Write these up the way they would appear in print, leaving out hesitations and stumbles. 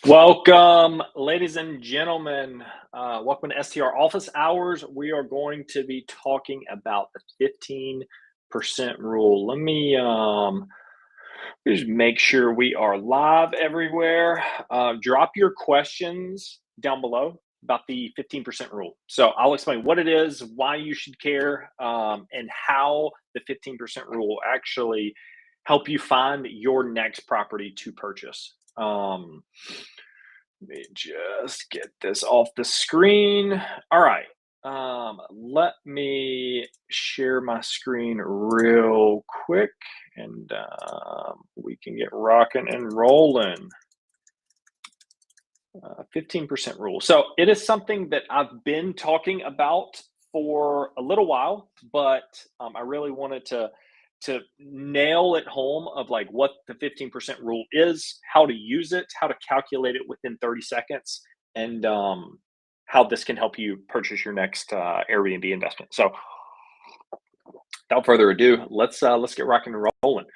Welcome, ladies and gentlemen. Welcome to STR Office Hours. We are going to be talking about the 15% rule. Let me just make sure we are live everywhere. Drop your questions down below about the 15% rule. So I'll explain what it is, why you should care, and how the 15% rule will actually help you find your next property to purchase. Let me just get this off the screen. All right. Let me share my screen real quick and we can get rocking and rolling. 15% rule. So it is something that I've been talking about for a little while, but I really wanted to nail it home of like what the 15% rule is, how to use it, how to calculate it within 30 seconds, and how this can help you purchase your next Airbnb investment. So without further ado, let's get rocking and rolling.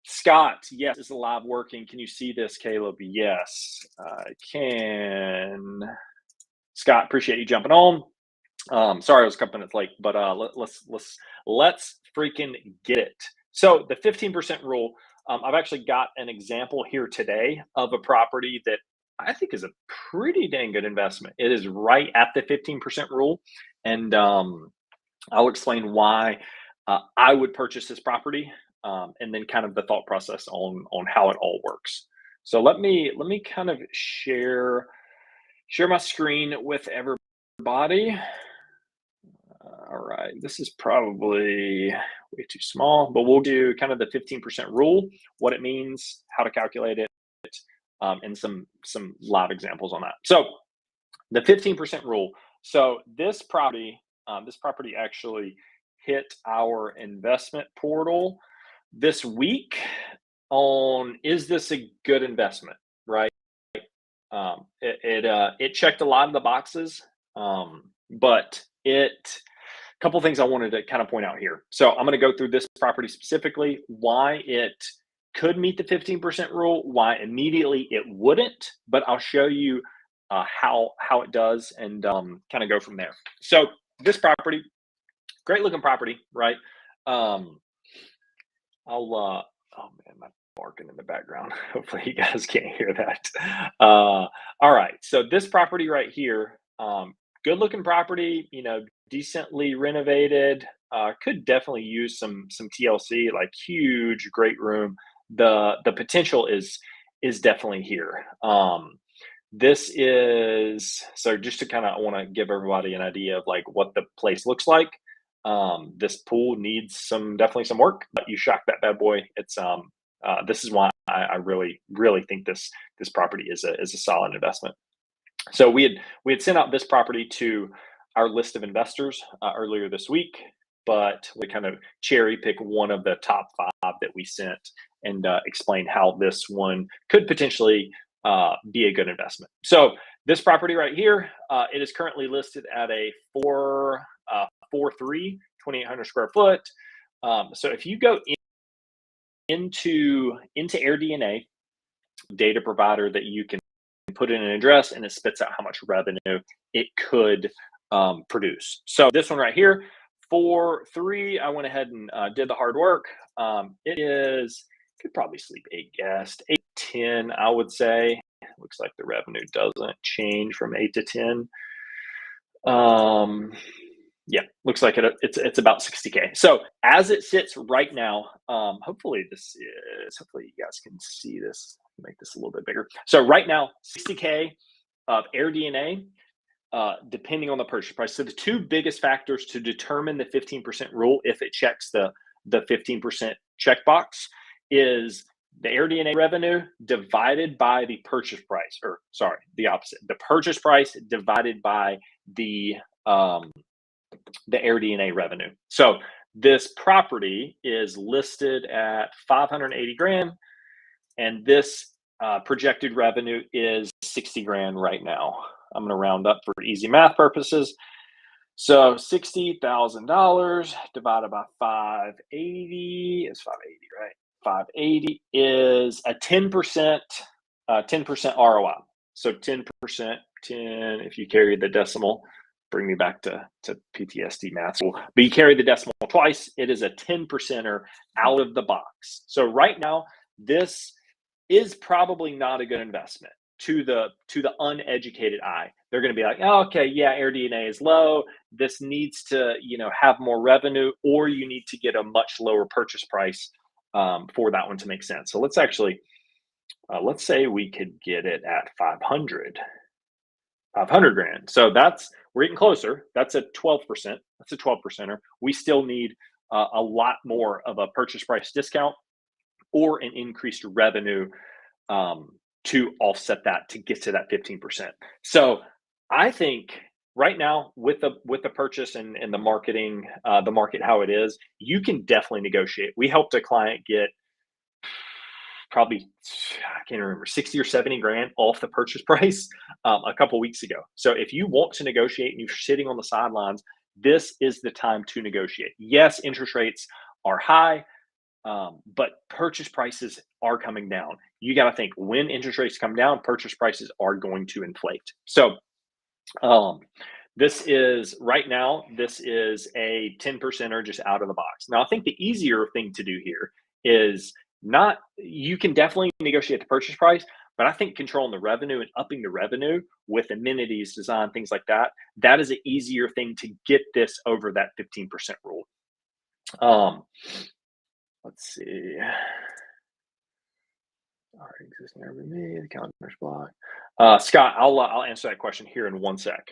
Scott, yes, is live working. Can you see this, Caleb? Yes, I can. Scott, appreciate you jumping on. Sorry, I was a couple minutes late, but let's freaking get it. So the 15% rule. I've actually got an example here today of a property that I think is a pretty dang good investment. It is right at the 15% rule, and I'll explain why I would purchase this property, and then kind of the thought process on how it all works. So let me kind of share my screen with everybody. All right, this is probably way too small, but we'll do kind of the 15% rule, what it means, how to calculate it, and some live examples on that. So the 15% rule. So this property actually hit our investment portal this week on is this a good investment, right? It checked a lot of the boxes, but a couple things I wanted to kind of point out here. So I'm going to go through this property specifically, why it could meet the 15% rule, why immediately it wouldn't, but I'll show you how it does and kind of go from there. So this property, great looking property, right? Oh man, my barking in the background. Hopefully you guys can't hear that. All right, so this property right here, good looking property, decently renovated. Could definitely use some TLC, like huge, great room. The potential is definitely here. This is so just to kind of I want to give everybody an idea of like what the place looks like. This pool needs definitely some work, but you shock that bad boy. It's this is why I really think this property is a solid investment. So we had sent out this property to our list of investors earlier this week, but we kind of cherry pick one of the top 5 that we sent and explain how this one could potentially be a good investment. So this property right here, it is currently listed at a 4.3, 2,800 square foot. So if you go into AirDNA, data provider that you can put in an address and it spits out how much revenue it could produce. So this one right here, 4.3, I went ahead and did the hard work. It is, could probably sleep 8 guests, 8-10, I would say. Looks like the revenue doesn't change from 8 to 10. Yeah, looks like it's about 60K. So as it sits right now, hopefully you guys can see this, make this a little bit bigger. So right now, 60K of AirDNA, depending on the purchase price. So the 2 biggest factors to determine the 15% rule, if it checks the 15% checkbox, is the AirDNA revenue divided by the purchase price, or sorry, the opposite. The purchase price divided by the AirDNA revenue. So this property is listed at 580 grand, and this projected revenue is 60 grand right now. I'm going to round up for easy math purposes. So $60,000 divided by 580 is 580, right? 580 is a 10% 10% ROI. So 10%, 10, if you carry the decimal, bring me back to PTSD math. But you carry the decimal twice, it is a 10%er out of the box. So right now, this is probably not a good investment to the uneducated eye. They're going to be like, oh, okay, yeah, AirDNA is low. This needs to, have more revenue, or you need to get a much lower purchase price for that one to make sense. So let's actually, let's say we could get it at 500 grand. So we're getting closer. That's a 12%. That's a 12%er. We still need a lot more of a purchase price discount or an increased revenue to offset that to get to that 15%. So I think right now with the purchase and the marketing, the market how it is, you can definitely negotiate. We helped a client get probably, I can't remember, 60 or 70 grand off the purchase price a couple weeks ago. So if you want to negotiate and you're sitting on the sidelines, this is the time to negotiate. Yes, interest rates are high, but purchase prices are coming down. You got to think when interest rates come down, purchase prices are going to inflate. So this is right now, this is a 10%er just out of the box. Now, I think the easier thing to do here is you can definitely negotiate the purchase price, but I think controlling the revenue and upping the revenue with amenities, design, things like that, that is an easier thing to get this over that 15% rule. Let's see. All right, existing Airbnb, the calendar's block. Scott, I'll answer that question here in one sec.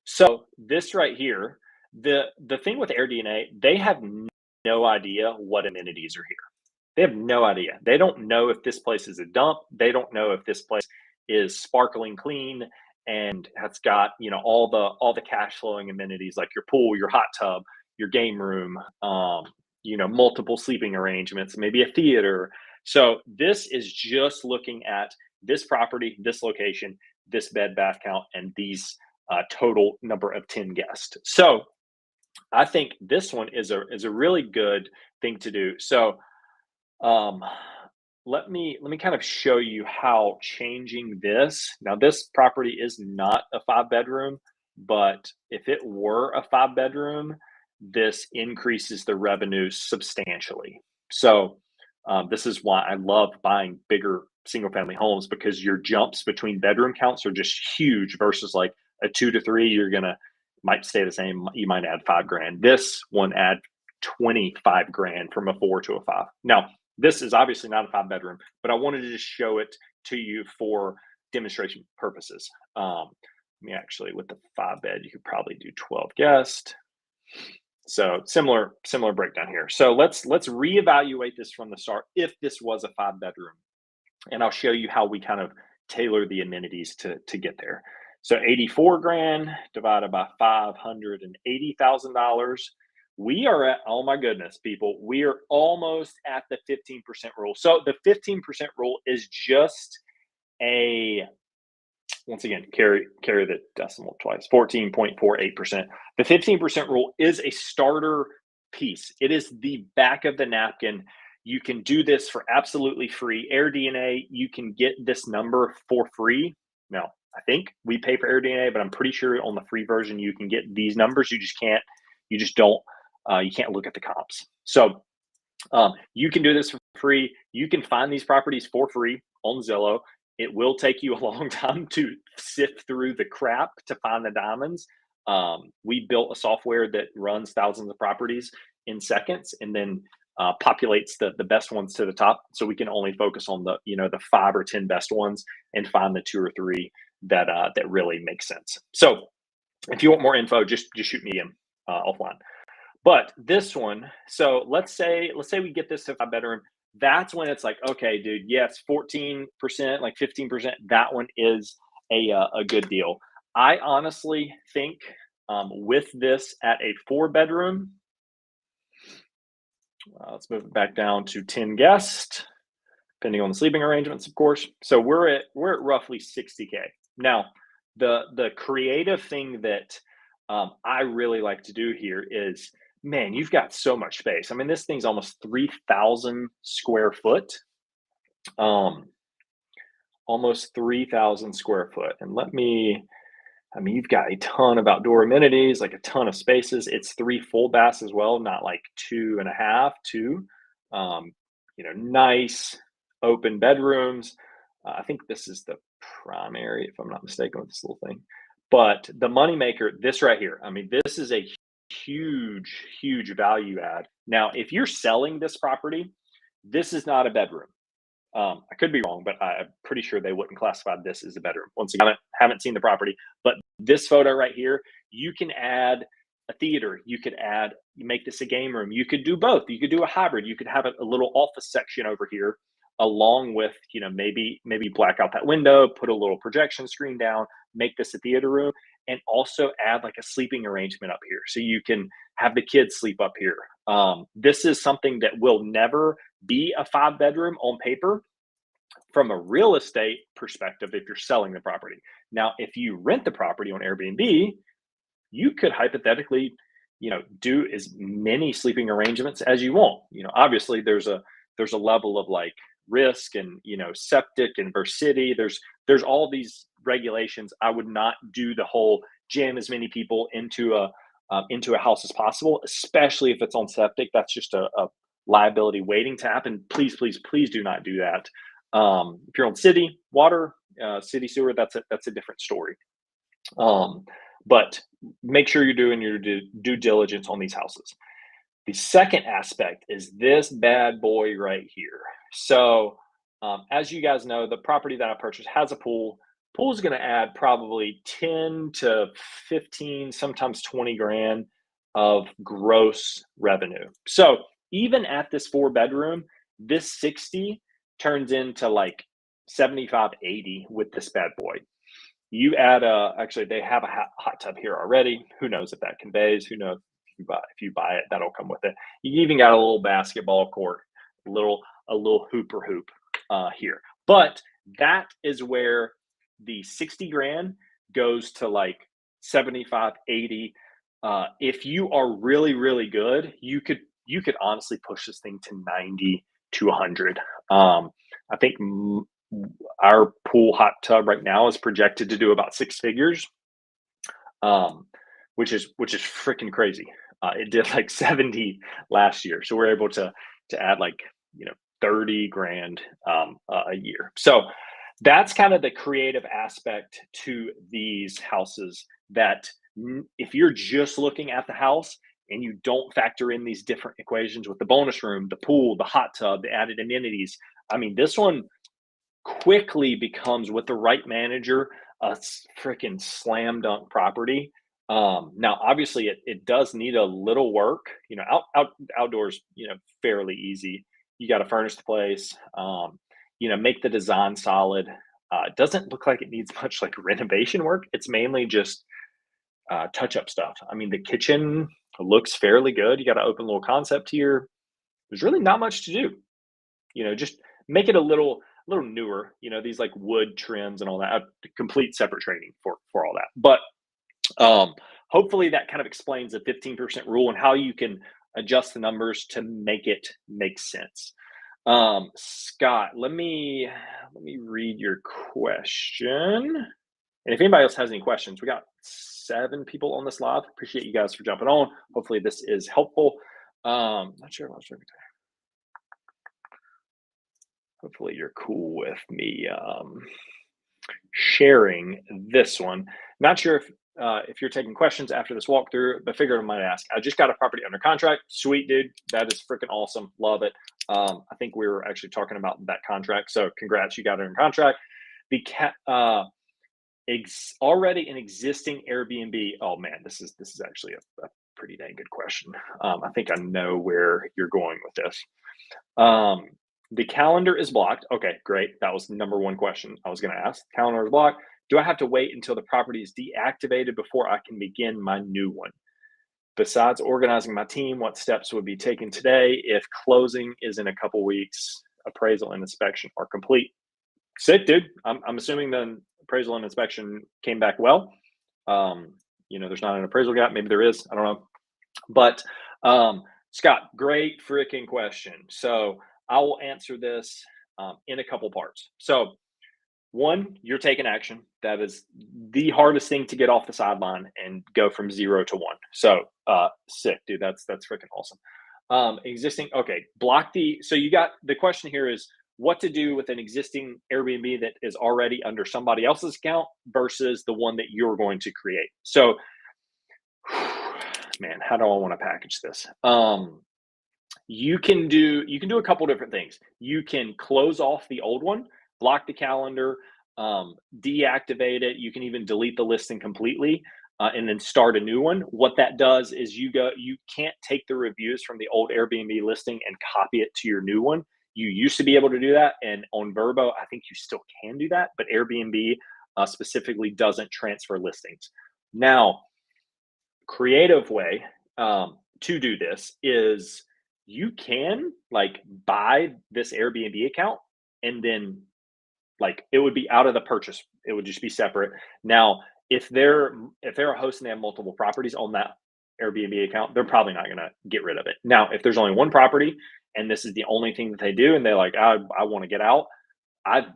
So this right here, the thing with AirDNA, they have no idea what amenities are here. They have no idea. They don't know if this place is a dump. They don't know if this place is sparkling clean and has got all the cash flowing amenities like your pool, your hot tub, your game room, multiple sleeping arrangements, maybe a theater. So this is just looking at this property, this location, this bed bath count, and these total number of 10 guests. So I think this one is a really good thing to do. So let me kind of show you how changing this. Now, this property is not a 5-bedroom, but if it were a 5-bedroom, this increases the revenue substantially. So this is why I love buying bigger single family homes, because your jumps between bedroom counts are just huge versus like a 2 to 3, might stay the same. You might add 5 grand. This one add 25 grand from a 4 to a 5. Now, this is obviously not a 5-bedroom, but I wanted to just show it to you for demonstration purposes. Actually, with the 5-bed, you could probably do 12 guests. So similar breakdown here. So let's reevaluate this from the start if this was a 5-bedroom, and I'll show you how we kind of tailor the amenities to get there. So 84 grand divided by $580,000. We are at, oh my goodness, people, we are almost at the 15% rule. So the 15% rule is just once again, carry the decimal twice, 14.48%. The 15% rule is a starter piece. It is the back of the napkin. You can do this for absolutely free. AirDNA, you can get this number for free. Now, I think we pay for AirDNA, but I'm pretty sure on the free version, you can get these numbers. You can't look at the comps. So you can do this for free. You can find these properties for free on Zillow. It will take you a long time to sift through the crap to find the diamonds. We built a software that runs thousands of properties in seconds and then populates the best ones to the top. So we can only focus on the 5 or 10 best ones and find the 2 or 3 that really make sense. So if you want more info, just shoot me in offline. But this one, so let's say we get this to 5-bedroom. That's when it's like, okay, dude, yes, 14%, like 15%. That one is a good deal. I honestly think with this at a 4-bedroom, let's move it back down to 10 guests, depending on the sleeping arrangements, of course. So we're at roughly 60K. Now, the creative thing that I really like to do here is, man, you've got so much space. I mean, this thing's almost 3,000 square foot. almost 3,000 square foot. And I mean, you've got a ton of outdoor amenities, like a ton of spaces. It's 3 full baths as well, not like 2.5, 2. Um, nice open bedrooms. I think this is the primary, if I'm not mistaken, with this little thing. But the moneymaker, this right here, I mean, this is a huge, huge value add. Now, if you're selling this property, this is not a bedroom. I could be wrong, but I'm pretty sure they wouldn't classify this as a bedroom. Once again, I haven't seen the property, but this photo right here, you can add a theater. You make this a game room. You could do both. You could do a hybrid. You could have a little office section over here, along with maybe black out that window, put a little projection screen down, make this a theater room, and also add like a sleeping arrangement up here, so you can have the kids sleep up here. This is something that will never be a 5 bedroom on paper from a real estate perspective if you're selling the property. Now, if you rent the property on Airbnb, you could hypothetically, do as many sleeping arrangements as you want. Obviously there's a level of like risk and septic and Versity. There's all these regulations. I would not do the whole jam as many people into a house as possible, especially if it's on septic. That's just a liability waiting to happen. Please, please, please do not do that. If you're on city water, city sewer, that's a different story. But make sure you're doing your due diligence on these houses. The second aspect is this bad boy right here. So, as you guys know, the property that I purchased has a pool. Pool is going to add probably 10 to 15, sometimes 20 grand of gross revenue. So, even at this 4 bedroom, this 60 turns into like 75, 80 with this bad boy. You add actually they have a hot tub here already. Who knows if that conveys? Who knows if you buy it, that'll come with it. You even got a little basketball court, a little hooper hoop here. But that is where the 60 grand goes to like 75, 80. If you are really, really good, you could honestly push this thing to 90 to 100. I think our pool hot tub right now is projected to do about 6 figures, um, which is freaking crazy. It did like 70 last year, so we're able to add like 30 grand a year. So that's kind of the creative aspect to these houses. That if you're just looking at the house and you don't factor in these different equations with the bonus room, the pool, the hot tub, the added amenities, I mean, this one quickly becomes, with the right manager, a freaking slam dunk property. Now, obviously, it does need a little work. Outdoors, fairly easy. You got to furnish the place. Make the design solid. It doesn't look like it needs much like renovation work. It's mainly just touch up stuff. I mean, the kitchen looks fairly good. You got an open little concept here. There's really not much to do. Just make it a little newer. These like wood trims and all that. Complete separate training for all that. But hopefully that kind of explains the 15% rule and how you can adjust the numbers to make it make sense. Scott, let me read your question. And if anybody else has any questions, we got 7 people on this live. Appreciate you guys for jumping on. Hopefully this is helpful. Not sure what I was trying to say. Hopefully you're cool with me sharing this one. Not sure if you're taking questions after this walkthrough, but figured I might ask. I just got a property under contract. Sweet, dude. That is freaking awesome. Love it. I think we were actually talking about that contract. So congrats, you got it in contract. The already an existing Airbnb. Oh man, this is actually a pretty dang good question. I think I know where you're going with this. The calendar is blocked. Okay, great. That was the number one question I was going to ask. Calendar is blocked. Do I have to wait until the property is deactivated before I can begin my new one? Besides organizing my team, what steps would be taken today if closing is in a couple weeks, appraisal and inspection are complete? Sick, dude. I'm assuming the appraisal and inspection came back well. There's not an appraisal gap. Maybe there is. I don't know. But Scott, great freaking question. So I will answer this in a couple parts. So One, you're taking action. That is the hardest thing to get off the sideline and go from 0 to 1. So, sick, dude. That's freaking awesome. Existing, okay. So you got the question here is what to do with an existing Airbnb that is already under somebody else's account versus the one that you're going to create. So, man, how do I want to package this? You can do a couple different things. You can close off the old one, block the calendar, deactivate it. You can even delete the listing completely, and then start a new one. What that does is you can't take the reviews from the old Airbnb listing and copy it to your new one. You used to be able to do that, and on Vrbo, I think you still can do that, but Airbnb specifically doesn't transfer listings. Now, creative way to do this is you can like buy this Airbnb account and then like it would be out of the purchase. It would just be separate. Now, if they're a host and they have multiple properties on that Airbnb account, they're probably not going to get rid of it. Now, if there's only one property and this is the only thing that they do and they're like, I want to get out, I've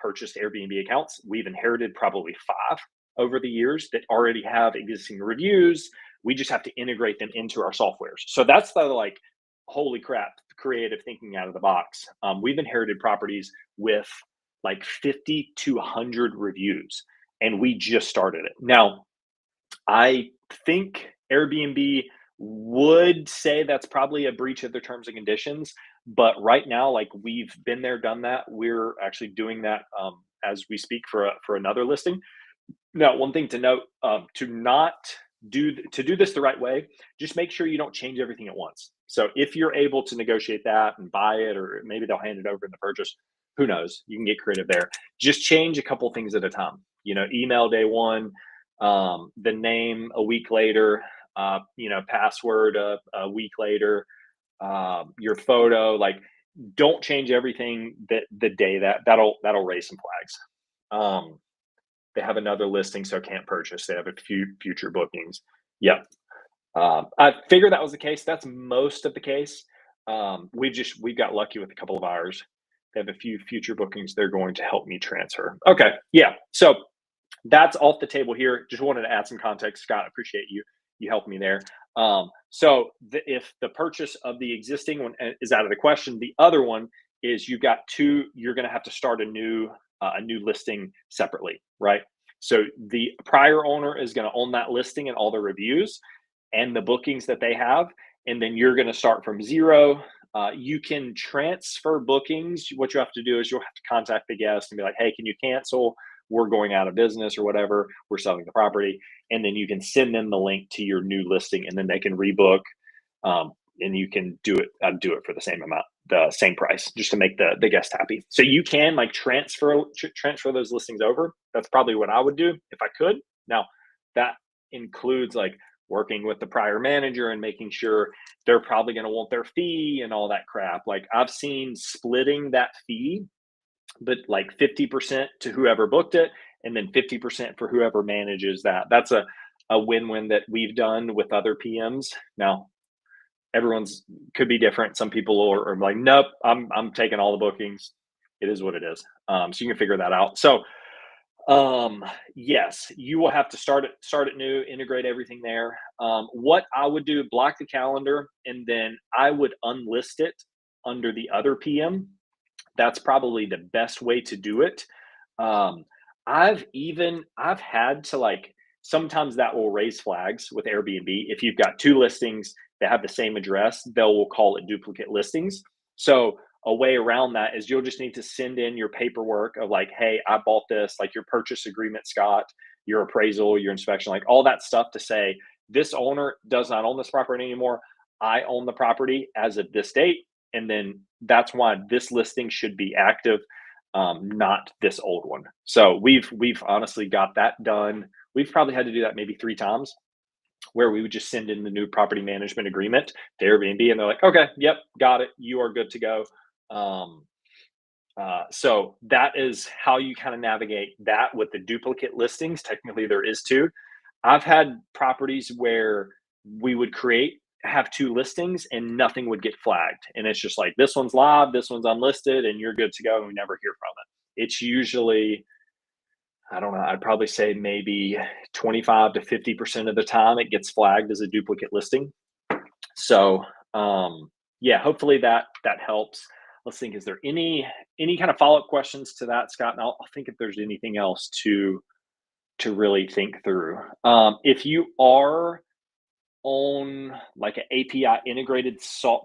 purchased Airbnb accounts. We've inherited probably 5 over the years that already have existing reviews. We just have to integrate them into our softwares. So that's the like, holy crap, creative thinking out of the box. We've inherited properties with like 50 to 100 reviews, and we just started it. Now, I think Airbnb would say that's probably a breach of their terms and conditions. But right now, like we've been there, done that. We're actually doing that as we speak for another listing. Now, one thing to note, to do this the right way, just make sure you don't change everything at once. So if you're able to negotiate that and buy it, or maybe they'll hand it over in the purchase, who knows? You can get creative there. Just change a couple things at a time. Email day one, the name a week later, password a week later, your photo. Like, don't change everything that the day that'll raise some flags. They have another listing, so can't purchase. They have a few future bookings. Yep. I figured that was the case. That's most of the case. We've got lucky with a couple of ours. They have a few future bookings they're going to help me transfer. Okay. Yeah. So that's off the table here. Just wanted to add some context. Scott, appreciate you helped me there. If the purchase of the existing one is out of the question, the other one is you've got two. You're going to have to start a new listing separately, right? So the prior owner is going to own that listing and all the reviews and the bookings that they have, and then you're going to start from 0. You can transfer bookings. What you have to do is you'll have to contact the guest and be like, hey, can you cancel? We're going out of business or whatever. We're selling the property. And then you can send them the link to your new listing, and then they can rebook. And you can do it for the same amount, the same price, just to make the guest happy. So you can like transfer those listings over. That's probably what I would do if I could. Now, that includes like working with the prior manager and making sure they're probably going to want their fee and all that crap. Like, I've seen splitting that fee, but like 50% to whoever booked it and then 50% for whoever manages that. That's a win-win that we've done with other PMs. Now, everyone's could be different. Some people are like, nope, I'm taking all the bookings. It is what it is. So you can figure that out. So yes, you will have to start it new, integrate everything there. What I would do, block the calendar, and then I would unlist it under the other PM. That's probably the best way to do it. I've had to like, sometimes that will raise flags with Airbnb. If you've got 2 listings that have the same address, will call it duplicate listings. So a way around that is you'll just need to send in your paperwork of like, hey, I bought this, like your purchase agreement, Scott, your appraisal, your inspection, like all that stuff to say, this owner does not own this property anymore. I own the property as of this date. And then that's why this listing should be active, not this old one. So we've honestly got that done. We've probably had to do that maybe 3 times, where we would just send in the new property management agreement to Airbnb, and they're like, okay, yep, got it. You are good to go. So that is how you kind of navigate that with the duplicate listings. Technically, there is 2. I've had properties where we would have 2 listings and nothing would get flagged. And it's just like, this one's live, this one's unlisted, and you're good to go. And we never hear from it. it's usually, I don't know, I'd probably say maybe 25 to 50% of the time it gets flagged as a duplicate listing. So, yeah, hopefully that helps. Let's think, is there any kind of follow-up questions to that, Scott? And I'll think if there's anything else to really think through. If you are on like an API integrated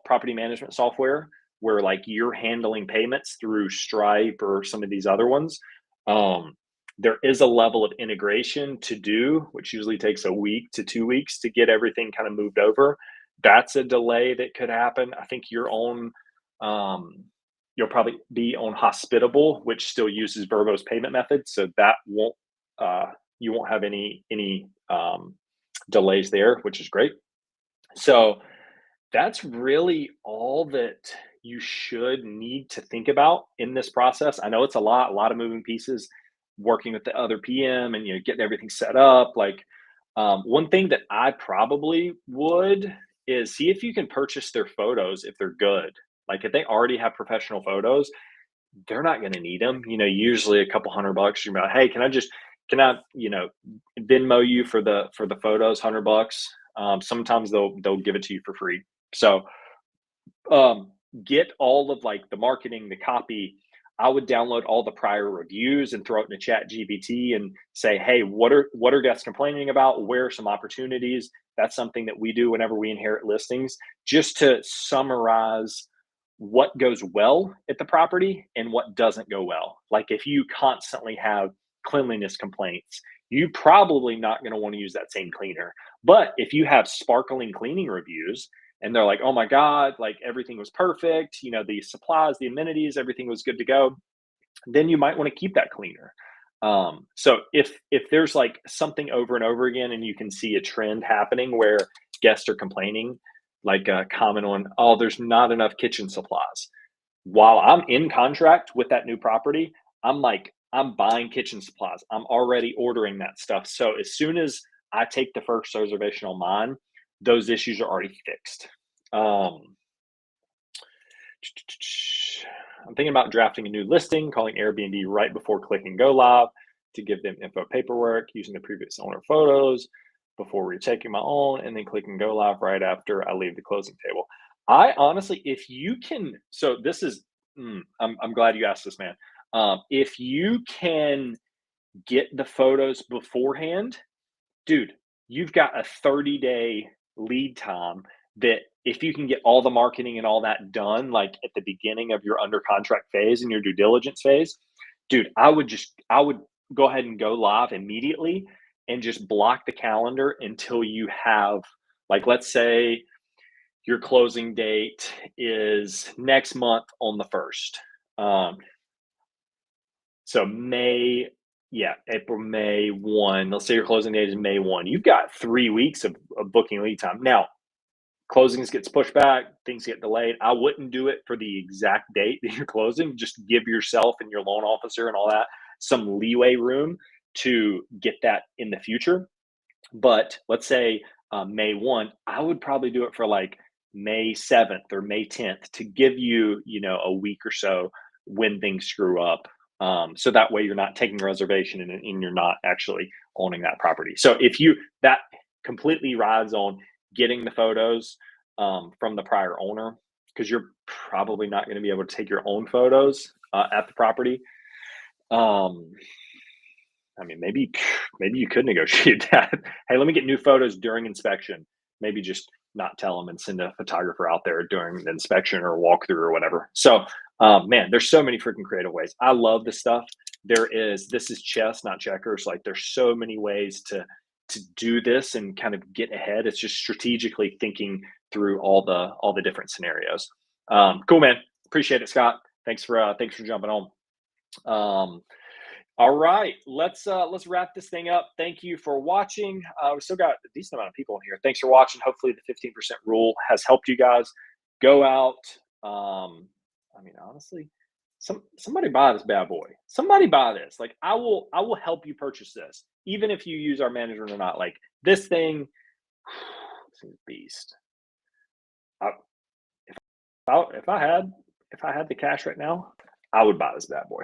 property management software where like you're handling payments through Stripe or some of these other ones, there is a level of integration to do, which usually takes a week to 2 weeks to get everything kind of moved over. That's a delay that could happen. I think you'll probably be on Hospitable, which still uses Verbo's payment method, so that won't you won't have any delays there, which is great. So that's really all that you should need to think about in this process. I know it's a lot of moving pieces, working with the other PM and getting everything set up. Like one thing that I probably would is see if you can purchase their photos if they're good. Like if they already have professional photos, they're not going to need them. Usually a couple $100. You're like, hey, can I Venmo you for the photos, $100. Sometimes they'll give it to you for free. So get all of like the marketing, the copy. I would download all the prior reviews and throw it in a chat GPT and say, hey, what are guests complaining about? Where are some opportunities? That's something that we do whenever we inherit listings, just to summarize what goes well at the property and what doesn't go well. Like if you constantly have cleanliness complaints, you probably not going to want to use that same cleaner. But if you have sparkling cleaning reviews and they're like, oh my God, like everything was perfect, the supplies, the amenities, everything was good to go, then you might want to keep that cleaner. So if there's like something over and over again and you can see a trend happening where guests are complaining, like a comment on, oh, there's not enough kitchen supplies. While I'm in contract with that new property, I'm buying kitchen supplies. I'm already ordering that stuff. So as soon as I take the first reservation on mine, those issues are already fixed. I'm thinking about drafting a new listing, calling Airbnb right before clicking go live to give them info paperwork, using the previous owner photos before retaking my own, and then clicking go live right after I leave the closing table. I honestly, if you can, so this is, I'm glad you asked this, man. If you can get the photos beforehand, dude, you've got a 30-day lead time that if you can get all the marketing and all that done, like at the beginning of your under contract phase and your due diligence phase, dude, I would go ahead and go live immediately and just block the calendar until you have, like, let's say your closing date is next month on the 1st. So April, May 1. Let's say your closing date is May 1. You've got 3 weeks of booking lead time. Now, closings gets pushed back, things get delayed. I wouldn't do it for the exact date that you're closing. Just give yourself and your loan officer and all that some leeway room to get that in the future. But let's say May 1, I would probably do it for like May 7th or May 10th to give you, a week or so when things screw up. So that way you're not taking a reservation and you're not actually owning that property. So that completely rides on getting the photos from the prior owner, because you're probably not going to be able to take your own photos at the property. I mean, maybe you could negotiate that. Hey, let me get new photos during inspection. Maybe just not tell them and send a photographer out there during the inspection or walkthrough or whatever. So, man, there's so many freaking creative ways. I love this stuff. This is chess, not checkers. Like there's so many ways to do this and kind of get ahead. It's just strategically thinking through all the different scenarios. Cool, man. Appreciate it, Scott. Thanks for jumping on. All right, let's wrap this thing up. Thank you for watching. We still got a decent amount of people in here. Thanks for watching. Hopefully the 15% rule has helped you guys. Go out. I mean, honestly, somebody buy this bad boy. Somebody buy this. Like I will help you purchase this, even if you use our management or not. Like this thing, this is a beast. If I had the cash right now, I would buy this bad boy.